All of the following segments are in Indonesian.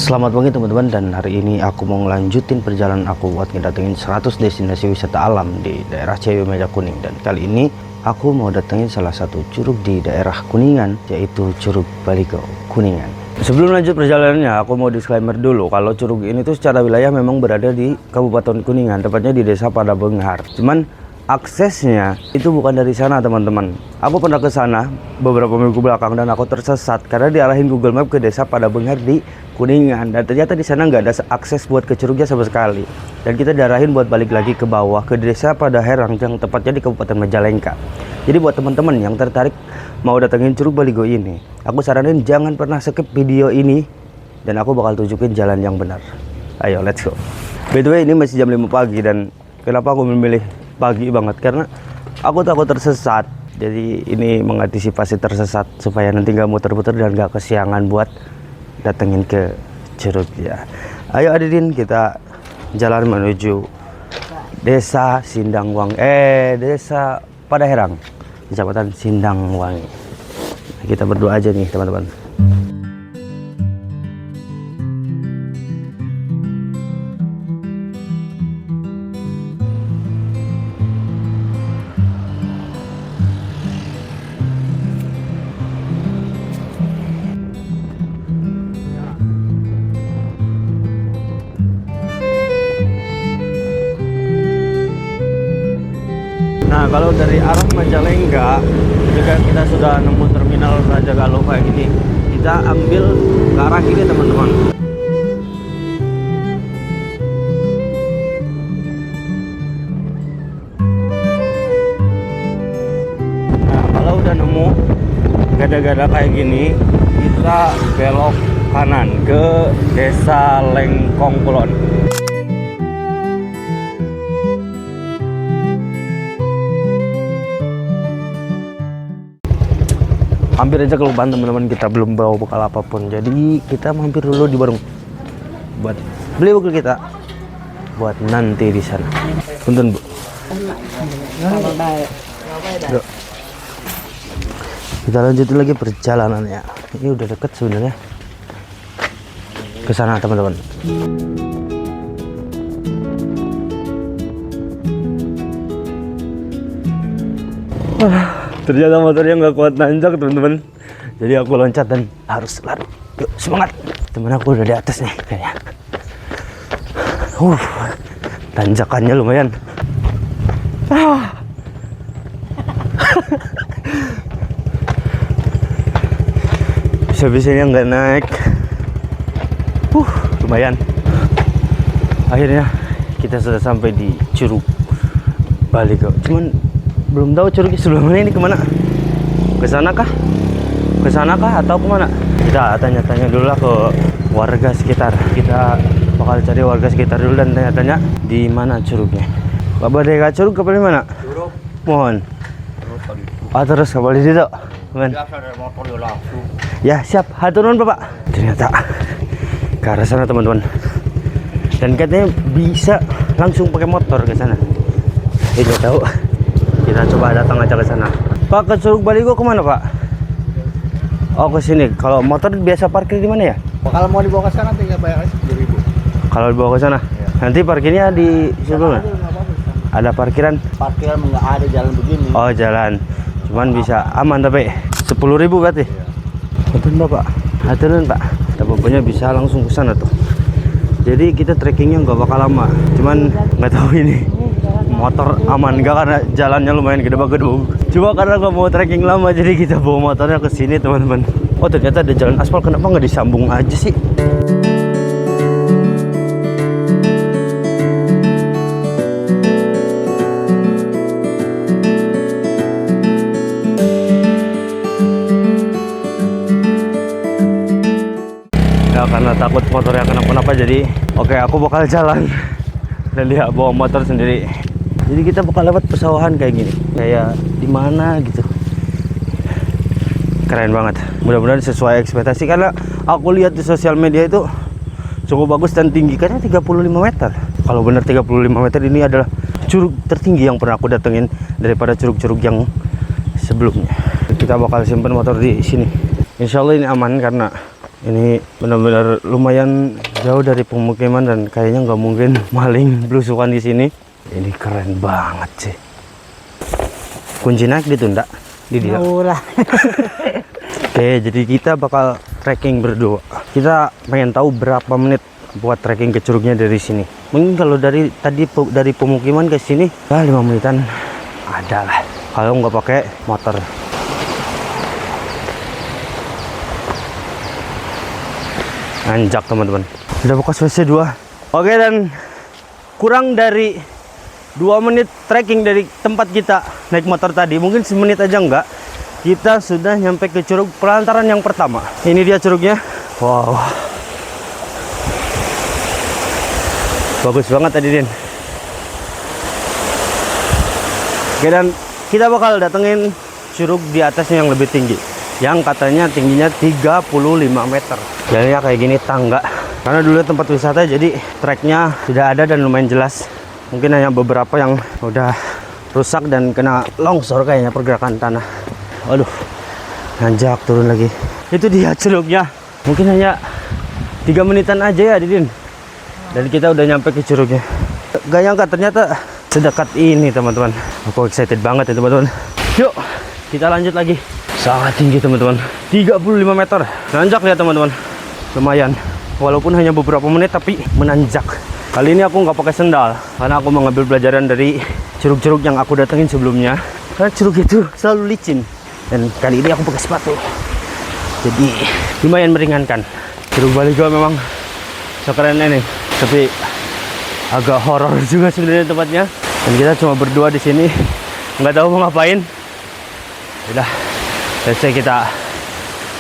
Selamat pagi teman-teman, dan hari ini aku mau ngelanjutin perjalanan aku buat ngedatengin 100 destinasi wisata alam di daerah Ciawi Meja Kuning. Dan kali ini aku mau datengin salah satu curug di daerah Kuningan, yaitu Curug Baligo Kuningan. Sebelum lanjut perjalanannya, aku mau disclaimer dulu kalau curug ini tuh secara wilayah memang berada di Kabupaten Kuningan, tepatnya di Desa Padabenghar. Cuman aksesnya itu bukan dari sana teman-teman. Aku pernah ke sana beberapa minggu belakang dan aku tersesat karena diarahin Google Map ke Desa Padabenghar di Kuningan, dan ternyata di sana nggak ada akses buat ke curugnya sama sekali. Dan kita diarahin buat balik lagi ke bawah ke Desa Padaherang yang tepatnya di Kabupaten Majalengka. Jadi buat teman-teman yang tertarik mau datengin Curug Baligo ini, aku saranin jangan pernah skip video ini dan aku bakal tunjukin jalan yang benar. Ayo let's go. By the way, ini masih jam 5 pagi dan kenapa aku memilih pagi banget? Karena aku takut tersesat. Jadi ini mengantisipasi tersesat supaya nanti nggak muter-muter dan nggak kesiangan buat datengin ke curug ya. Ayo Adidin, kita jalan menuju Desa Desa Padaherang, Kecamatan Sindangwangi. Kita berdoa aja nih teman-teman. Nah, kalau dari arah Majalengka, jika kita sudah nemu terminal Raja Galuh kayak gini, kita ambil ke arah kiri teman-teman. Nah, kalau udah nemu gada-gada kayak gini, kita belok kanan ke Desa Lengkong Kulon. Hampir aja kelupaan teman-teman, kita belum bawa bekal apapun. Jadi kita mampir dulu di warung buat beli bekal kita buat nanti di sana. Punten Bu. Yuk. Kita lanjutin lagi perjalanannya. Ini udah deket sebenarnya ke sana teman-teman. Ternyata motornya nggak kuat nanjak teman-teman, jadi aku loncat dan harus lari. Yuk semangat, temen aku udah di atas nih kayaknya. Tanjakannya lumayan. Bisa-bisanya nggak naik. Lumayan. Akhirnya kita sudah sampai di Curug Baligo. Cuman belum tahu curugnya sebelumnya ini kemana. Ke sana kah? Ke sana kah atau kemana? Kita tanya-tanya dulu lah ke warga sekitar. Kita bakal cari warga sekitar dulu dan tanya-tanya di mana curugnya. Bapak Deka, curug ke mana? Curug. Mohon. Terus ke balik situ. Ya siap. Hatur nuhun Bapak. Ternyata ke arah sana teman-teman. Dan katanya bisa langsung pakai motor ke sana. Tidak tahu. Kita coba datang aja ke sana. Pak, ke Curug Baligo kemana Pak? Oh ke sini. Kalau motor biasa parkir di mana ya? Kalau mau dibawa ke sana tinggal bayar 10.000. Kalau dibawa ke sana, ya. Nanti parkirnya di situ nggak? Ada parkiran? Parkiran nggak ada, jalan begini. Oh jalan. Cuman bisa aman tapi 10.000 berarti. Betul Bapak. Haturan Pak. Kita pokoknya bisa langsung ke sana tuh. Jadi kita trekkingnya nggak bakal lama. Cuman nggak tahu ini motor aman nggak karena jalannya lumayan gede-gede. Cuma karena nggak mau trekking lama jadi kita bawa motornya ke sini teman-teman. Oh ternyata ada jalan aspal, kenapa nggak disambung aja sih? Ya karena takut motornya kenapa-napa jadi oke aku bakal jalan dan dia bawa motor sendiri. Jadi kita bakal lewat pesawahan kayak gini, kayak di mana gitu. Keren banget. Mudah-mudahan sesuai ekspektasi karena aku lihat di sosial media itu cukup bagus dan tinggi, karena 35 meter. Kalau benar 35 meter ini adalah curug tertinggi yang pernah aku datengin daripada curug-curug yang sebelumnya. Kita bakal simpen motor di sini. Insya Allah ini aman karena Ini benar-benar lumayan jauh dari pemukiman dan kayaknya nggak mungkin maling belusukan di sini. Ini keren banget sih. Kunci naik ditunda di dia. Murah. Oke, jadi kita bakal trekking berdua. Kita pengen tahu berapa menit buat trekking ke curugnya dari sini. Mungkin kalau dari pemukiman ke sini ya 5 menitan ada lah. Kalau nggak pakai motor. Anjak teman-teman. Udah buka WC 2. Oke, dan kurang dari 2 menit trekking dari tempat kita naik motor tadi. Mungkin semenit aja enggak. Kita sudah nyampe ke curug pelantaran yang pertama. Ini dia curugnya. Wow. Bagus banget tadi, Din. Oke, dan kita bakal datengin curug di atasnya yang lebih tinggi. Yang katanya tingginya 35 meter. Jalannya kayak gini, tangga. Karena dulu tempat wisata, jadi treknya sudah ada dan lumayan jelas. Mungkin hanya beberapa yang udah rusak dan kena longsor kayaknya pergerakan tanah. Waduh, nanjak turun lagi. Itu dia curugnya. Mungkin hanya 3 menitan aja ya, Didin. Dan kita udah nyampe ke curugnya. Gak nyangka ternyata sedekat ini, teman-teman. Aku excited banget ya, teman-teman. Yuk, kita lanjut lagi. Sangat tinggi, teman-teman. 35 meter. Nanjak ya, teman-teman. Lumayan. Walaupun hanya beberapa menit, tapi menanjak. Kali ini aku nggak pakai sendal. Karena aku mengambil pelajaran dari curug-curug yang aku datengin sebelumnya. Karena curug itu selalu licin. Dan kali ini aku pakai sepatu. Jadi lumayan meringankan. Curug Baligo memang sekeren ini. Tapi agak horor juga sebenarnya tempatnya. Dan kita cuma berdua di sini, nggak tahu mau ngapain. Udah, selesai kita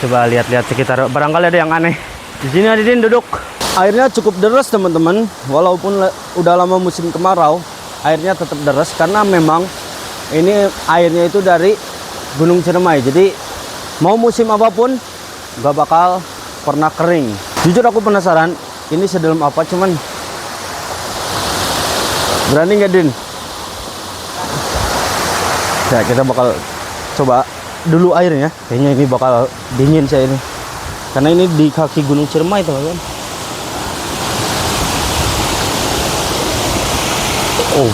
coba lihat-lihat sekitar. Barangkali ada yang aneh. Di sini Adidin duduk. Airnya cukup deras, teman-teman. Walaupun udah lama musim kemarau, airnya tetap deras karena memang ini airnya itu dari Gunung Ciremai. Jadi mau musim apapun nggak bakal pernah kering. Jujur aku penasaran ini sedalam apa, cuman berani nggak, Din? Ya, kita bakal coba dulu airnya. Kayaknya ini bakal dingin saya ini. Karena ini di kaki Gunung Ciremai, teman-teman. Oh,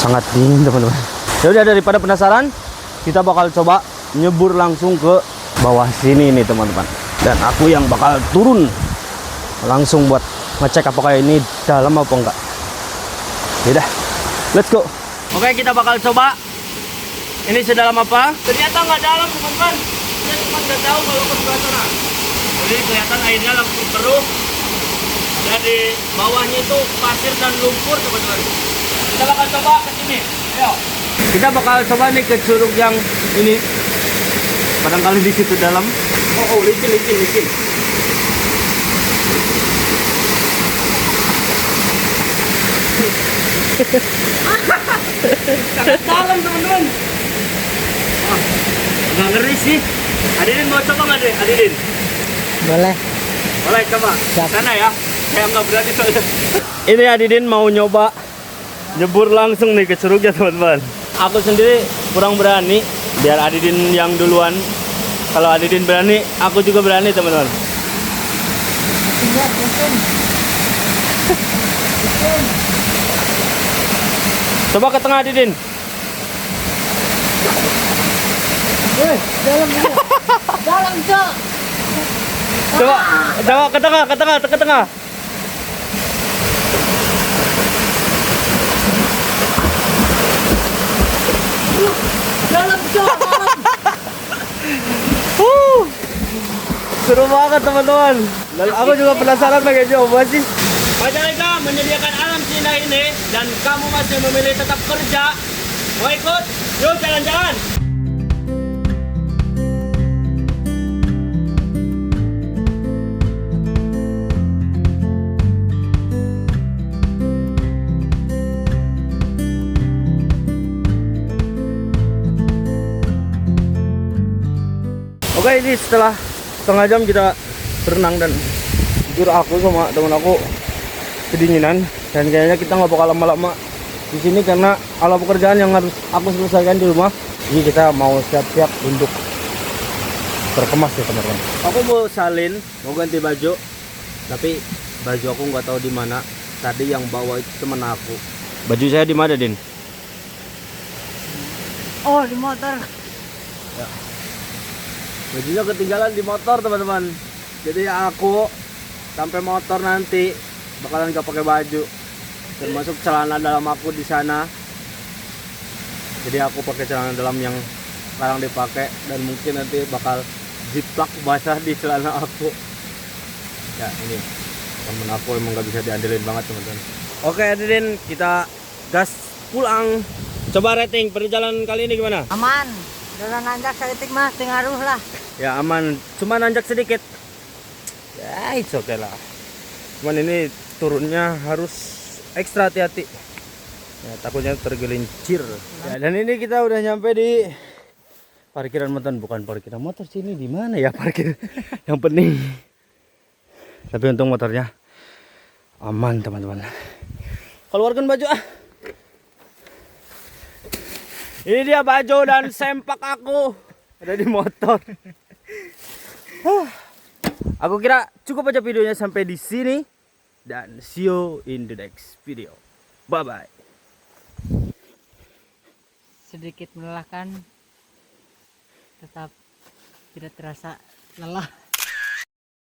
sangat dingin, teman-teman. Ya udah, daripada penasaran, kita bakal coba nyebur langsung ke bawah sini nih, teman-teman. Dan aku yang bakal turun langsung buat ngecek apakah ini dalam apa enggak. Yaudah, let's go. Oke, kita bakal coba. Ini sedalam apa? Ternyata nggak dalam, teman-teman. Kita cuma nggak tahu kalau ke sebelah sana. Jadi kelihatan airnya langsung keruh. Dan di bawahnya itu pasir dan lumpur, teman-teman. Kita bakal coba ke sini. Ayo. Kita bakal coba nih ke curug yang ini. Barangkali di situ dalam. Oh, licin. Sangat dalam, teman-teman. Nggak ngeri sih. Adidin mau coba nggak, deh? Adidin? Boleh. Boleh, coba. Siap. Sana ya. Saya nggak berani soalnya. Ini Adidin mau nyoba nyebur langsung nih ke curugnya, teman-teman. Aku sendiri kurang berani. Biar Adidin yang duluan. Kalau Adidin berani, aku juga berani, teman-teman. Coba ke tengah, Adidin. Dalam ini. Dalam, Cok. Coba ke tengah. Dalam, Cok. Seru banget, teman-teman. Dan aku juga penasaran pengen coba sih. Majalengka menyediakan alam indah ini dan kamu masih memilih tetap kerja. Mau ikut? Yuk jalan-jalan. Oke, ini setelah setengah jam kita berenang dan jujur aku sama teman aku kedinginan dan kayaknya kita nggak bakal lama-lama di sini karena ada pekerjaan yang harus aku selesaikan di rumah. Jadi kita mau siap-siap untuk terkemas ya teman-teman. Aku mau salin, mau ganti baju, tapi baju aku nggak tahu di mana. Tadi yang bawa itu teman aku. Baju saya di mana, Din? Oh, di motor. Bajunya ketinggalan di motor, teman-teman. Jadi aku sampai motor nanti bakalan gak pakai baju, termasuk celana dalam aku di sana. Jadi aku pakai celana dalam yang sekarang dipakai, dan mungkin nanti bakal jiplak basah di celana aku. Ya ini temen aku emang gak bisa diandelin banget, teman-teman. Oke, Din, kita gas pulang. Coba rating perjalanan kali ini gimana? Aman. Jalan nanjak sedikit mah, tengaruh lah. Ya aman, cuma nanjak sedikit. Ya it's okay lah. Cuman ini turunnya harus ekstra hati-hati. Ya, takutnya tergelincir. Ya, dan ini kita udah nyampe di parkiran motor, bukan parkiran motor sih, ini di mana ya parkir? Yang penting. Tapi untung motornya aman, teman-teman. Keluarkan baju ah. Ini dia baju dan sempak aku ada di motor. Aku kira cukup aja videonya sampai di sini, dan see you in the next video. Bye bye. Sedikit melelahkan, tetap tidak terasa lelah.